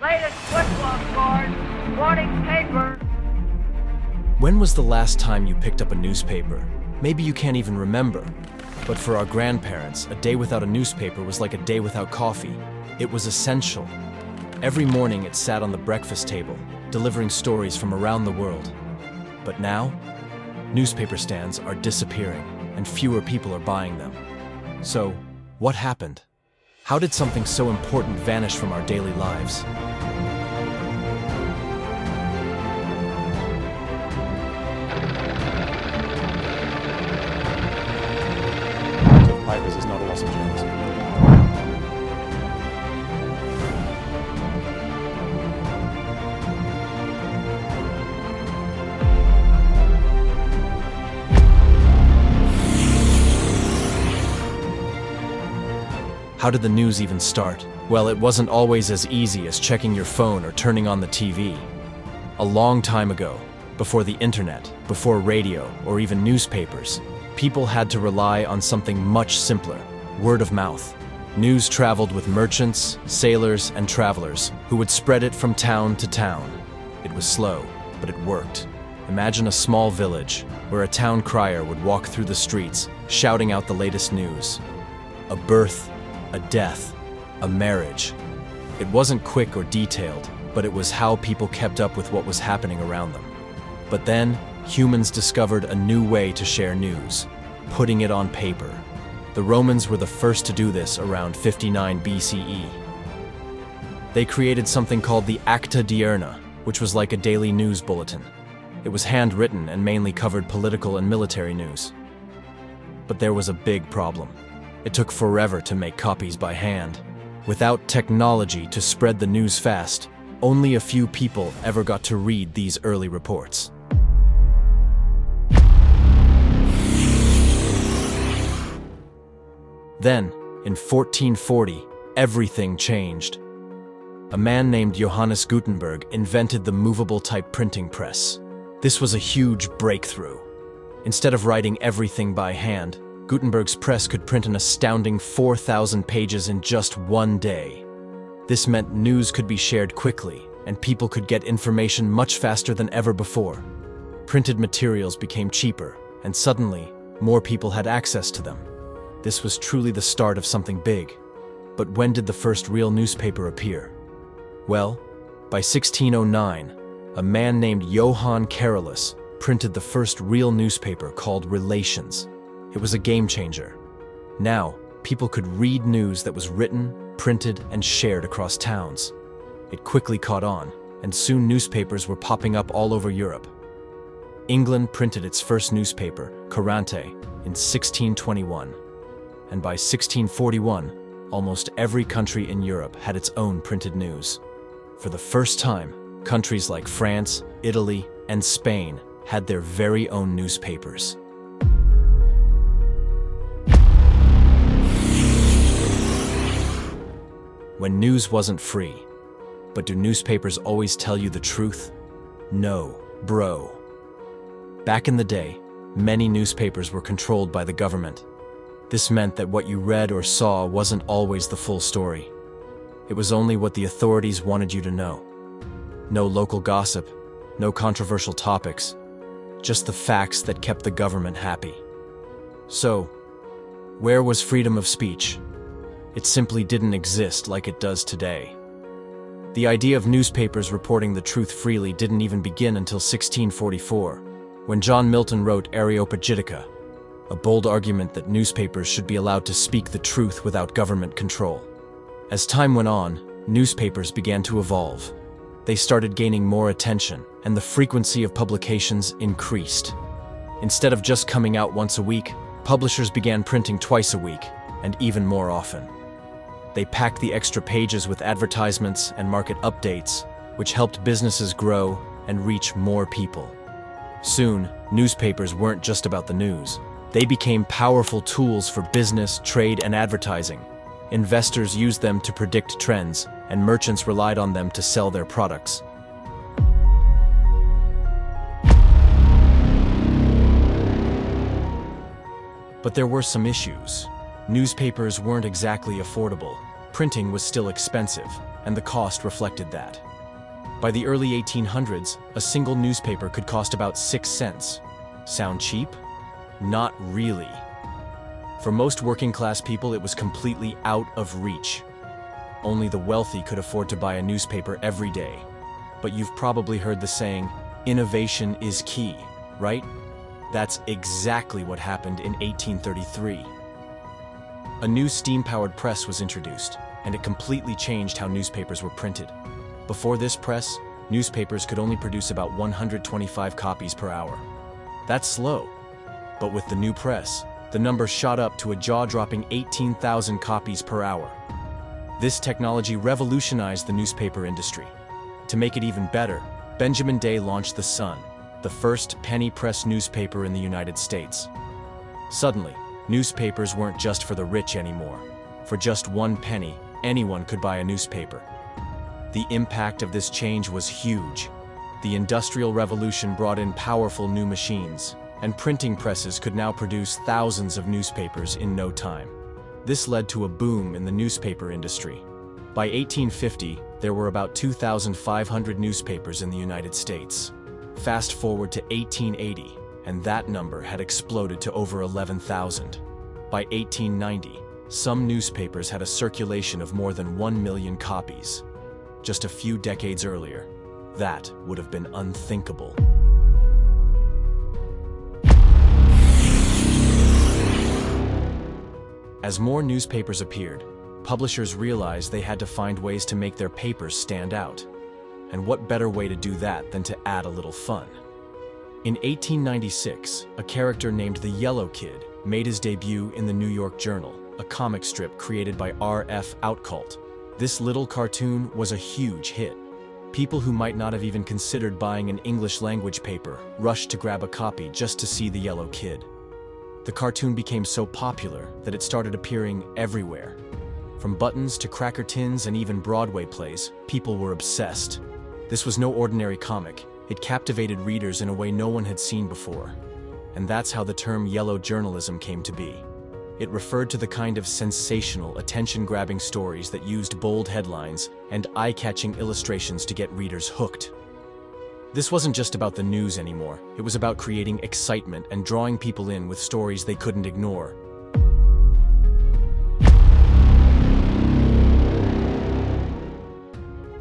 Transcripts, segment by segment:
Latest football scores, morning paper. When was the last time you picked up a newspaper? Maybe you can't even remember. But for our grandparents, a day without a newspaper was like a day without coffee. It was essential. Every morning it sat on the breakfast table, delivering stories from around the world. But now, newspaper stands are disappearing, and fewer people are buying them. So, what happened? How did something so important vanish from our daily lives? Papers is not a loss of journalism. How did the news even start? Well, it wasn't always as easy as checking your phone or turning on the TV. A long time ago, before the internet, before radio, or even newspapers, people had to rely on something much simpler: word of mouth. News traveled with merchants, sailors, and travelers who would spread it from town to town. It was slow, but it worked. Imagine a small village where a town crier would walk through the streets, shouting out the latest news. A birth, a death, a marriage. It wasn't quick or detailed, but it was how people kept up with what was happening around them. But then, humans discovered a new way to share news: putting it on paper. The Romans were the first to do this around 59 BCE. They created something called the Acta Diurna, which was like a daily news bulletin. It was handwritten and mainly covered political and military news. But there was a big problem. It took forever to make copies by hand. Without technology to spread the news fast, only a few people ever got to read these early reports. Then, in 1440, everything changed. A man named Johannes Gutenberg invented the movable type printing press. This was a huge breakthrough. Instead of writing everything by hand, Gutenberg's press could print an astounding 4,000 pages in just one day. This meant news could be shared quickly, and people could get information much faster than ever before. Printed materials became cheaper, and suddenly, more people had access to them. This was truly the start of something big. But when did the first real newspaper appear? Well, by 1609, a man named Johann Carolus printed the first real newspaper called Relations. It was a game changer. Now, people could read news that was written, printed, and shared across towns. It quickly caught on, and soon newspapers were popping up all over Europe. England printed its first newspaper, Courante, in 1621. And by 1641, almost every country in Europe had its own printed news. For the first time, countries like France, Italy, and Spain had their very own newspapers. When news wasn't free. But do newspapers always tell you the truth? No, bro. Back in the day, many newspapers were controlled by the government. This meant that what you read or saw wasn't always the full story. It was only what the authorities wanted you to know. No local gossip, no controversial topics, just the facts that kept the government happy. So, where was freedom of speech? It simply didn't exist like it does today. The idea of newspapers reporting the truth freely didn't even begin until 1644, when John Milton wrote Areopagitica, a bold argument that newspapers should be allowed to speak the truth without government control. As time went on, newspapers began to evolve. They started gaining more attention, and the frequency of publications increased. Instead of just coming out once a week, publishers began printing twice a week, and even more often. They packed the extra pages with advertisements and market updates, which helped businesses grow and reach more people. Soon, newspapers weren't just about the news. They became powerful tools for business, trade, and advertising. Investors used them to predict trends, and merchants relied on them to sell their products. But there were some issues. Newspapers weren't exactly affordable. Printing was still expensive, and the cost reflected that. By the early 1800s, a single newspaper could cost about 6 cents. Sound cheap? Not really. For most working-class people, it was completely out of reach. Only the wealthy could afford to buy a newspaper every day. But you've probably heard the saying, innovation is key, right? That's exactly what happened in 1833. A new steam-powered press was introduced, and it completely changed how newspapers were printed. Before this press, newspapers could only produce about 125 copies per hour. That's slow. But with the new press, the number shot up to a jaw-dropping 18,000 copies per hour. This technology revolutionized the newspaper industry. To make it even better, Benjamin Day launched The Sun, the first penny press newspaper in the United States. Suddenly, newspapers weren't just for the rich anymore. For just 1 penny, anyone could buy a newspaper. The impact of this change was huge. The Industrial Revolution brought in powerful new machines, and printing presses could now produce thousands of newspapers in no time. This led to a boom in the newspaper industry. By 1850, there were about 2,500 newspapers in the United States. Fast forward to 1880, and that number had exploded to over 11,000. By 1890, some newspapers had a circulation of more than 1 million copies. Just a few decades earlier, that would have been unthinkable. As more newspapers appeared, publishers realized they had to find ways to make their papers stand out. And what better way to do that than to add a little fun? In 1896, a character named the Yellow Kid made his debut in the New York Journal, a comic strip created by R.F. Outcult. This little cartoon was a huge hit. People who might not have even considered buying an English-language paper rushed to grab a copy just to see the Yellow Kid. The cartoon became so popular that it started appearing everywhere. From buttons to cracker tins and even Broadway plays, people were obsessed. This was no ordinary comic. It captivated readers in a way no one had seen before. And that's how the term yellow journalism came to be. It referred to the kind of sensational, attention-grabbing stories that used bold headlines and eye-catching illustrations to get readers hooked. This wasn't just about the news anymore. It was about creating excitement and drawing people in with stories they couldn't ignore.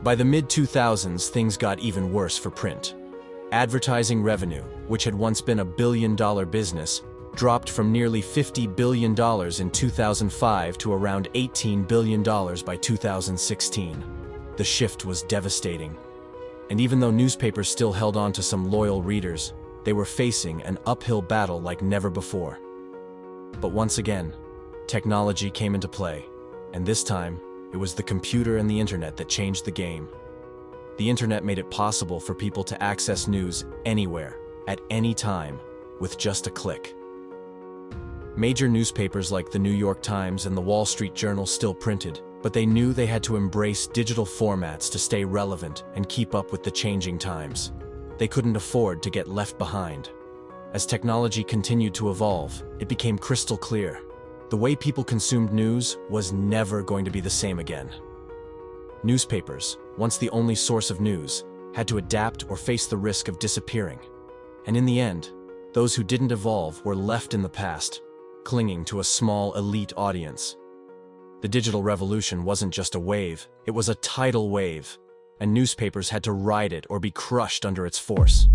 By the mid-2000s, things got even worse for print. Advertising revenue, which had once been a billion-dollar business, dropped from nearly $50 billion in 2005 to around $18 billion by 2016. The shift was devastating. And even though newspapers still held on to some loyal readers, they were facing an uphill battle like never before. But once again, technology came into play, and this time, it was the computer and the internet that changed the game. The internet made it possible for people to access news anywhere, at any time, with just a click. Major newspapers like the New York Times and the Wall Street Journal still printed, but they knew they had to embrace digital formats to stay relevant and keep up with the changing times. They couldn't afford to get left behind. As technology continued to evolve, it became crystal clear. The way people consumed news was never going to be the same again. Newspapers, once the only source of news, had to adapt or face the risk of disappearing. And in the end, those who didn't evolve were left in the past, clinging to a small elite audience. The digital revolution wasn't just a wave, it was a tidal wave, and newspapers had to ride it or be crushed under its force.